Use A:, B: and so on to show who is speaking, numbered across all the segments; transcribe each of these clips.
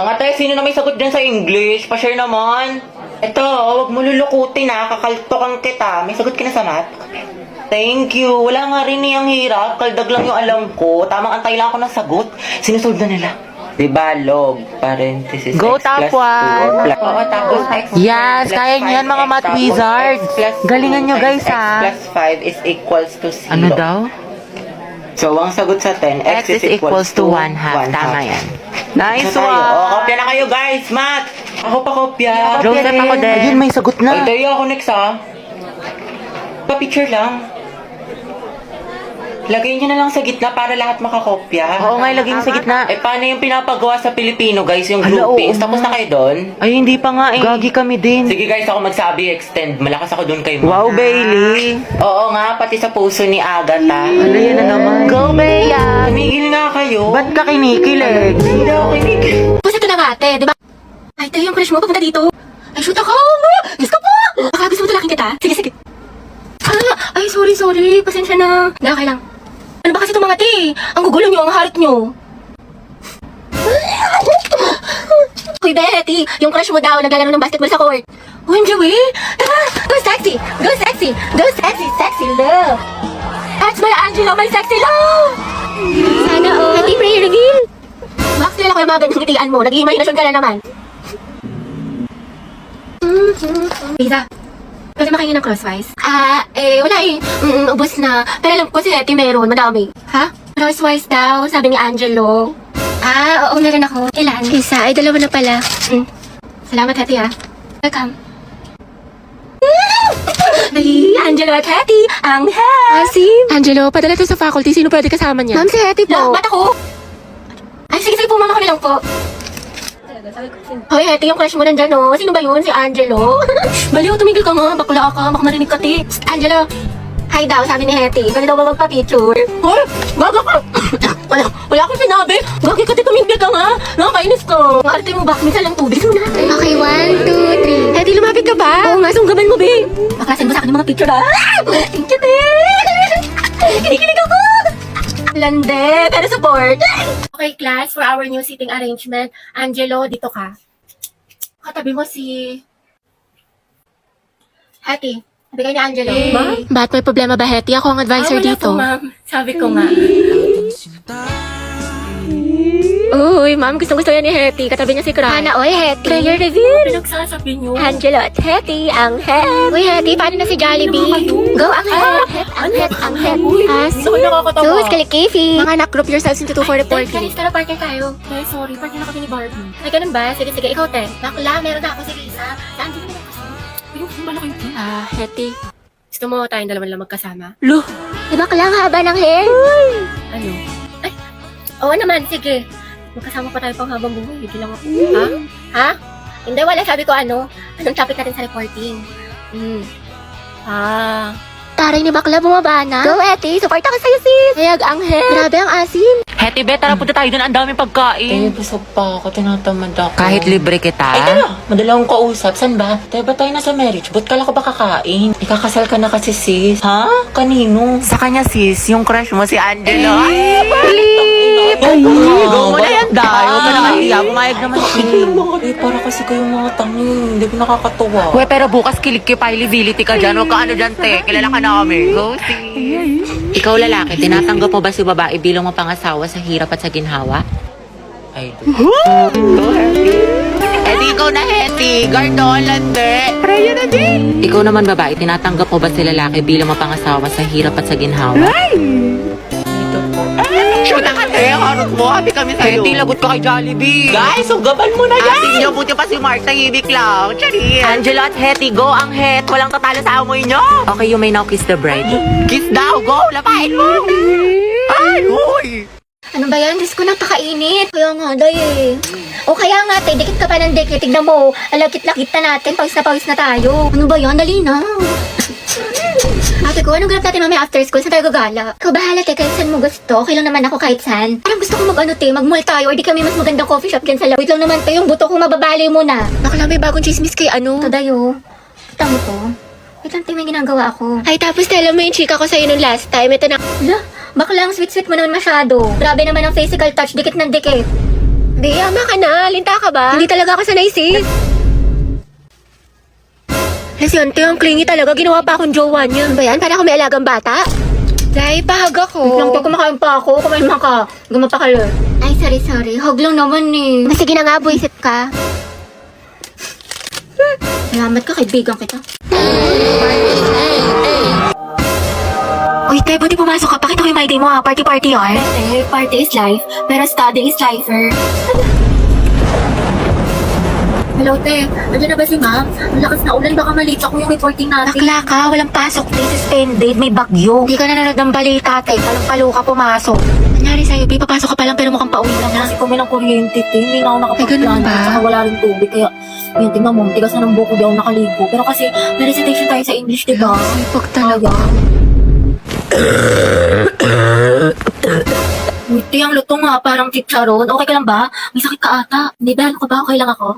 A: Mga tayo, sino na may sagot dyan sa English? Pa-share naman. Ito, huwag mo lulukutin ha. Kakaltokan kita. May sagot ka na sa math? Thank you. Wala nga rin niyang hirap. Kaldag lang yung alam ko. Tamang antay lang ako ng sagot. Sinusolve na nila. Diba, log, parenthesis,
B: Go,
A: x
B: top
A: plus 2,
B: one.
A: Oo, tapos x
B: Yes,
A: plus
B: kaya niyo yan,
A: 5x,
B: mga math
A: tapos
B: wizards.
A: x plus 2
B: Galingan niyo, guys,
A: times
B: ha?
A: x plus 5 is equals to 0.
B: Ano daw?
A: So, ang sagot sa 10,
B: X is equals to 1 half. Tama yan. Nice
A: So,
B: one.
A: kopya na kayo, guys. Math! Ako pa kopya.
B: Joseph, ako din.
A: Ayun, may sagot na. Ay, tayo ako next, ha? Pa-picture lang. Lagay nyo na lang sa gitna para lahat makakopya.
B: Oo nga, ilagay mo sa gitna.
A: Eh, paano yung pinapagawa sa Pilipino, guys? Yung
B: Hala,
A: groupings.
B: oo
A: Tapos
B: nga.
A: na kayo doon?
B: Ay, hindi pa nga eh. Gagi kami din.
A: Sige, guys, ako magsabi, extend. Malakas ako doon kay
B: Wow, Bailey.
A: Oo nga, pati sa puso ni Agatha.
B: Ano yan na naman? Go, Bea.
A: Tumigil nga kayo.
B: Ba't ka kinikilig?
A: Hindi na ako kinig.
C: Basta ito na nga, ate, di ba? Ay, tayo yung crush mo, papunta dito. Ay, shoot ako! Diyos ko po! Baka gusto mo talaking kita? Sige, sige. Ay, sorry. Pasensya na. Hindi, okay lang. Ano ba kasi itong mga te? Ang gugulo nyo, ang harit nyo. Hoy, Betty, yung crush mo daw naglalaro ng basketball sa court. Uy, Joey! Tara! Go sexy! Go sexy! Go sexy! Sexy love! That's my Angelo, my sexy love! Sana all. Happy prayer reveal! Max, nila ko yung mga ganyang ngitian mo. Nag-iimaginasyon ka na naman. Pizza. Pwede makaingin ng crosswise? Wala eh. Ubus na. Pero alam ko si Hetty meron, madami. Ha? Crosswise daw, sabi ni Angelo. Oo, meron ako. Ilan? Isa, ay dalawa na pala. Salamat, Hetty ah. Welcome. Ay, Angelo at Hetty, ang Asim.
D: Angelo, padala to sa faculty. Sino pwede kasama niya?
C: Ma'am, si Hetty po. Ba't ako? Ay, sige po, mama ko na lang po. Hoy, Hetty, yung crush mo nandyan, no? Sino ba yun? Si Angelo? Baliw, tumigil ka nga. Bakla ka. Baka marinig ka, ti. Psst, Angelo. Hi daw, sabi ni Hetty. Pwede daw ba magpa-picture? Hoy, baga ka. wala akong sinabi. Gagi ka, ti, tumigil ka nga. Nakakainis ka. Ang arte mo ba? Minsan lang tubig mo na.
D: Okay, 1, 2, 3.
C: Hetty, lumapit ka ba? Oo nga, sunggaban mo, be. Baka send mo sa akin yung mga picture, ha? Thank you, te. Kinikilig ako. Lande, pero support. Okay, class, for our new seating arrangement, Angelo, dito ka. Katabi mo si Hetty. Sabi ni Angelo. Ma'am?
D: Ba't may problema ba, Hetty? Ako ang advisor
C: wala
D: dito.
C: po, ma'am. Sabi ko nga.
D: Uy, ma'am, gustong-gusto yan ni Hetty. Katabi niya si Cry.
C: Hana, oy, Hetty.
D: Prayer reveal.
C: Pinagsasabi niyo.
D: Angelo at Hetty, ang het. Uy, Hetty, paano na si Jollibee? Go, ang het. Ang het, ang het.
C: Gusto ko nakakatawa.
D: Sus, kalikifi. Mga anak, group yourselves into 2 for reporting.
C: Guys, tara, partner tayo. Ay, sorry, partner na kami ni Barbie. Ay, ganun ba? Sige, ikaw, te. Bakla, meron na ako si Lisa. Saan din mo kasi? Yung malaki yung te.
D: Hetty.
C: Gusto mo tayong dalawa lang magkasama?
D: Lo, diba kailangan haba ng hair?
C: Ano? Ay, oo naman, sige. Magkasama pa tayo pang habang buhay. Hindi lang ako. Ha? Hindi, wala. Sabi ko anong topic natin sa reporting?
D: Taray ni bakla, bumaba na. Go, Hetty. Support ako sa'yo, sis. Hayag ang hair. Grabe ang asim.
B: Hetty, be, tara punta tayo doon. Ang daming pagkain.
A: Busog pa ako. Tinatamad ako.
B: Kahit libre kita.
A: Ay, tara. Madala akong kausap. San ba? Tayo ba tayo nasa marriage? Ba't kala ko ba kakain? Ikakasal ka na kasi, sis. Ha? Kanino?
B: Sa kanya, sis, yung crush mo si Angelo.
A: Ay,
B: Flip! Ay, go mo na yan, Dayo.
A: Ay.
B: Ka nakaiya. Pumayag naman siya.
A: Eh, para kasi kayong mga tangi. Hindi ko nakakatuwa.
B: We, pero bukas kilikipability ka dyan. Huwag ka ano dyan, te. Kilala ka namin. Go, sis. Ikaw lalaki, tinatanggap mo ba si babae bilang mapangasawa sa hirap at sa ginhawa?
A: Ay,
B: Eh di ikaw na, Hetty. Gardolan, te. Prayo na din. Ikaw naman, babae, tinatanggap mo ba si lalaki bilang mapangasawa sa hirap at sa ginhawa?
A: dito po.
B: Shoot na ka, te. Harot mo. Happy kami sa'yo. Hetty, lagot ka kay Jollibee.
A: Guys, ugaban mo na yan!
B: Asin niyo, buti pa si Mark, tahimik lang. Charis. Angelo at Hetty, go ang het. Walang tatalo sa amoy niyo. Okay, you may now kiss the bride. Kiss daw, go. Lapain mo. Ay, uy.
C: Ano ba yan? Diyos ko, napakainit. Kaya nga, day eh. O kaya nga, te, dikit ka pa ng dikit. Tignan mo, alakit-lakit na natin. Pawis na tayo. Ano ba yan? Dali na. Ate ko, anong ganap natin mamaya after school? Saan tayo gagala? Ikaw bahala, te, kahit saan mo gusto. Okay lang naman ako kahit saan. Parang gusto ko mag-mall tayo or di kami mas magandang coffee shop dyan sa loob. Wait lang naman, te, yung buto kong mababali muna.
D: Bakla, may bagong chismis kay ano.
C: Ito, dayo. Kita mo to? Wait lang, te, may ginagawa ako.
D: Ay, tapos tell mo yung chika ko sa'yo nung last time. Ito na.
C: Hala, bakla ang sweet-sweet mo naman masyado. Grabe naman ang physical touch, dikit ng dikit.
D: Di, ama ka na. Linta ka ba? Hindi talaga ako sanay, sis. Lesyante, ang clingy talaga. Ginawa pa akong jowa niya. Ano ba yan? Para ako may alagang bata? Dahil pahag ako.
C: Lang to, kumakain pa ako. Kumain man ka. Gumapakalo.
D: Ay, sorry. Hog lang naman eh. Sige na nga, buisit ka.
C: Salamat ka, kaibigan kita.
D: Uy, Tay, buti pumasok ka. Pakita ko yung my day mo ha. Party ah.
C: Party is life, pero study is lifer. Hello, te. Nandiyan na ba si ma'am? Ang lakas na ulan, baka malito ako yung reporting natin.
D: Bakla ka, walang pasok. Day suspended, may bagyo. Hindi ka nanonood ng balita, Tay. Palang-palo ka pumasok. Nangyari sa'yo, Bi, papasok ka pa lang pero mukhang pauwi ka na.
C: Kasi kung may ng kuryente, te, hindi na ako
D: Ay, ganun
C: nakapag-plan.
D: ba?
C: Saka wala rin tubig, kaya yun, tingnan mo, tigas na ng buko, di ako nakaligo. Pero kasi, may recitation tayo sa English, di ba?
D: Ay, pag talaga.
C: Te, ang lutong nga, parang chicharon. Okay ka lang ba? May sakit ka ata. Hindi ba? Ano ka ba? Okay lang ako?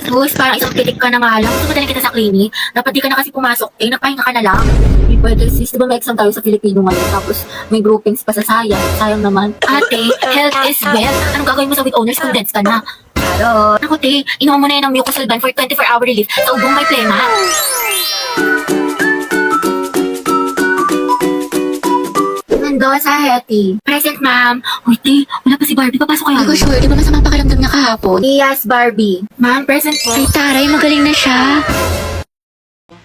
C: Sus, parang isang pitik ka na nga lang. Gusto mo talaga kita sa clinic? Dapat di ka na kasi pumasok. Eh, napahinga ka na lang. Hindi pwede, sis. Di ba may exam tayo sa Filipino ngayon? Tapos may groupings pa sa sayang. Sayang naman. Ate, health is wealth. Anong gagawin mo sa with honors? Condensed ka na. Charot. Ako, te, inuha mo na yan ng mucosolvan for 24-hour relief sa ubong may plema. Nando sa Hetty. Present, ma'am. Uy, te, wala pa si Barbie. Papasok kayo.
D: Hindi ko sure, di ba masama pakiramdam niya kahapon?
C: Yes, Barbie. Ma'am, present po.
D: Ay, taray, magaling na siya.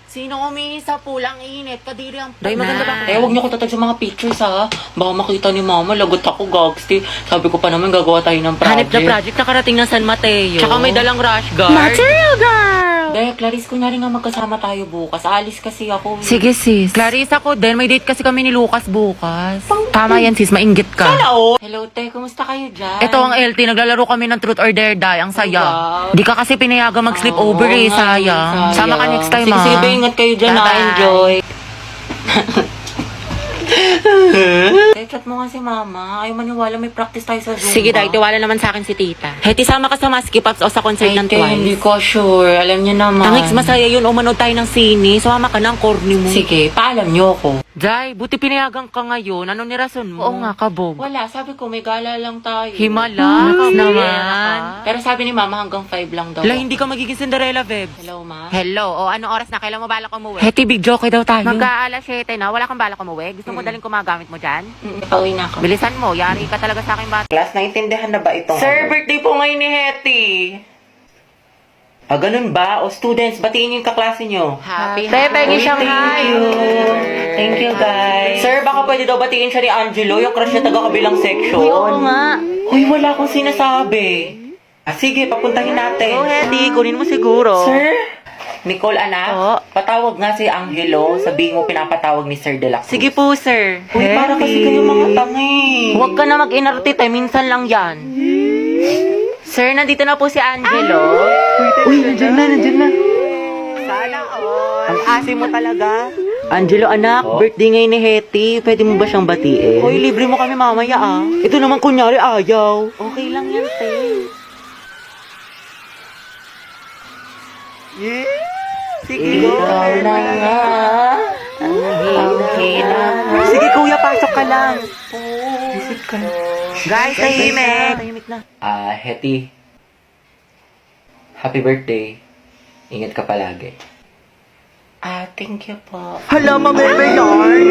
B: Sino umihi sa pulang init? Kadiri ang Day, maganda ba?
A: Eh, huwag niyo ko tatag sa mga pictures, ha? Baka makita ni mama, lagot ako, gagsti. Sabi ko pa naman, gagawa tayo ng project.
B: Hanip na project nakarating ng San Mateo. Tsaka may dalang rush guard.
D: Material girl!
A: Dahil, Clarice, kunyari nga magkasama tayo bukas. Alis kasi ako.
B: Sige sis. Clarissa ko din, may date kasi kami ni Lucas bukas. Tama yan sis, mainggit ka.
A: Hello! Hello, te. Kumusta kayo dyan?
B: Ito ang LT, naglalaro kami ng Truth or Dare Die. Ang saya.
A: Wow.
B: Di ka kasi pinayagan mag-sleep over
A: Oo
B: eh,
A: nga,
B: sayang. Sama ka next time
A: sige,
B: ah.
A: sige, ba, ingat kayo dyan,
B: Bye-bye.
A: Enjoy. Chat mo nga si mama. Ayaw maniwala, may practice tayo sa Zumba.
B: Sige Day, tiwala naman sa akin si tita. Heti, sama ka sa Maski Pops o sa concert ng
A: Te, hindi
B: Twice.
A: ko sure. Alam niyo naman.
B: Tangix, masaya yun. Umanood tayo ng sine. Sumama ka ng corny mo.
A: Sige, paalam niyo ako.
B: Day, buti pinayagan ka ngayon. Ano ni rason mo? Oo nga, kabog.
A: Wala, sabi ko, may gala lang tayo.
B: Himala naman.
A: Pero sabi ni mama, hanggang 5 lang daw.
B: La, hindi ka magiging Cinderella, Beb.
A: Hello, ma.
B: Hello, o anong oras na? Kailan mo balak umuwi? Heti, big joke daw tayo. Mag-aalas 7 na, wala kang balak umuwi? Gusto mo daling kumagamit mo dyan?
A: Pauwi na ako.
B: Bilisan mo, yari ka talaga sa akin bata.
A: Class, naintindihan na ba itong...
B: Sir,
A: birthday po ngayon ni Hetty. Ah, ganun ba? O students, batiin yung kaklase nyo.
B: Happy,
A: Uy, thank you. Thank you, guys. Sir, baka pwede daw batiin siya ni Angelo, yung crush niya taga-kabilang section.
B: Oo nga.
A: Uy, wala akong sinasabi. Ah, sige, papuntahin natin.
B: Oh, Hetty, kunin mo siguro.
A: Sir? Nicole, anak,
B: Oo.
A: patawag nga si Angelo. Sabihin mo pinapatawag ni Sir De La Cruz.
B: Sige po, sir.
A: Uy, para kasi kayo mga tangi.
B: Huwag ka na mag-inartite, minsan lang yan. Sir, nandito na po si Angelo.
A: Uy, nandiyan na.
B: Sana all. Ang asim mo talaga. Angelo, anak, birthday ngayon ni Hetty. Pwede mo ba siyang batiin?
A: Uy, libre mo kami mamaya ah. Ito naman kunyari ayaw.
B: Okay lang yan, te. Sige,
A: Ikaw na nga. Ang hina.
B: Sige, kuya, pasok ka lang.
A: Isip ka.
B: Guys, tahimik. na.
A: Ah, Hetty. Happy birthday. Ingat ka palagi. Ah, thank you po.
B: Hala, mameme yarn.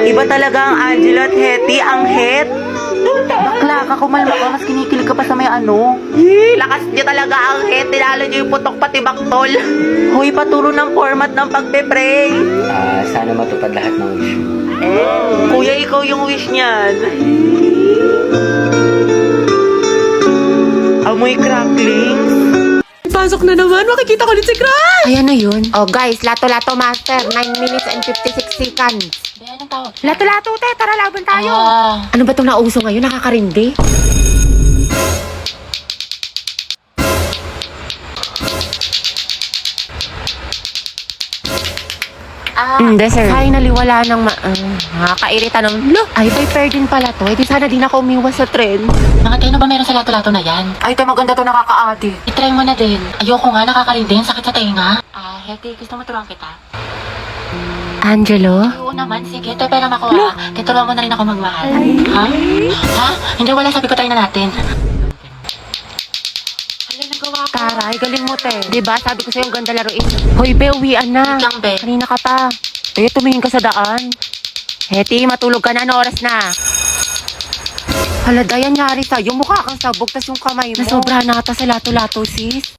B: Iba talaga ang Angelo at Hetty, ang het. Bakla ka, kumalma ka, mas kinikilig ka pa sa may ano. Lakas niya talaga ang het, tinalo niyo yung putok pati baktol. Hoy, paturo ng format ng pagpe-pray.
A: Ah, sana matupad lahat ng wish mo.
B: Kuya, ikaw yung wish niyan. Amoy cracklings. Pasok na naman, makikita ko ulit si Crush.
D: Ayan na yun. Oh guys, lato-lato master. 9 minutes and 56 seconds.
C: Anong tawag?
D: Lato-lato, te. Tara, laban tayo.
C: Ah.
D: Ano ba itong nauso ngayon? Nakakarindi?
B: Hindi, sir.
D: Finally, wala nang nakakairita ng, lo, ay, by fair din pala to. Eh, di sana din ako umiwas sa trend.
C: Nakatay ba meron sa lato-lato na yan?
B: Ay, tayo maganda to, nakakaati.
C: I-try mo na din. Ayoko nga, nakakarindi. Sakit sa tenga. Ah, Hetty, gusto mo turuan kita?
D: Angelo?
C: Oo naman, sige. Ito pera mo ako Tituruan mo na rin ako magmahal. Ha? Ha? Hindi, wala. Sabi ko try na natin. Hala, nagawa ko.
D: Taray, galing mo, te. Diba, sabi ko sa'yo, ang ganda laruin. Hoy, be, uwian na.
C: Wait lang, be.
D: Kanina ka pa. Te, tumingin ka sa daan. Heti, matulog ka na. Ano oras na? Hala, Dayan, nyari sa'yo. Mukha kang sabog, tas yung kamay mo. Nasobra na ata sa lato-lato, sis.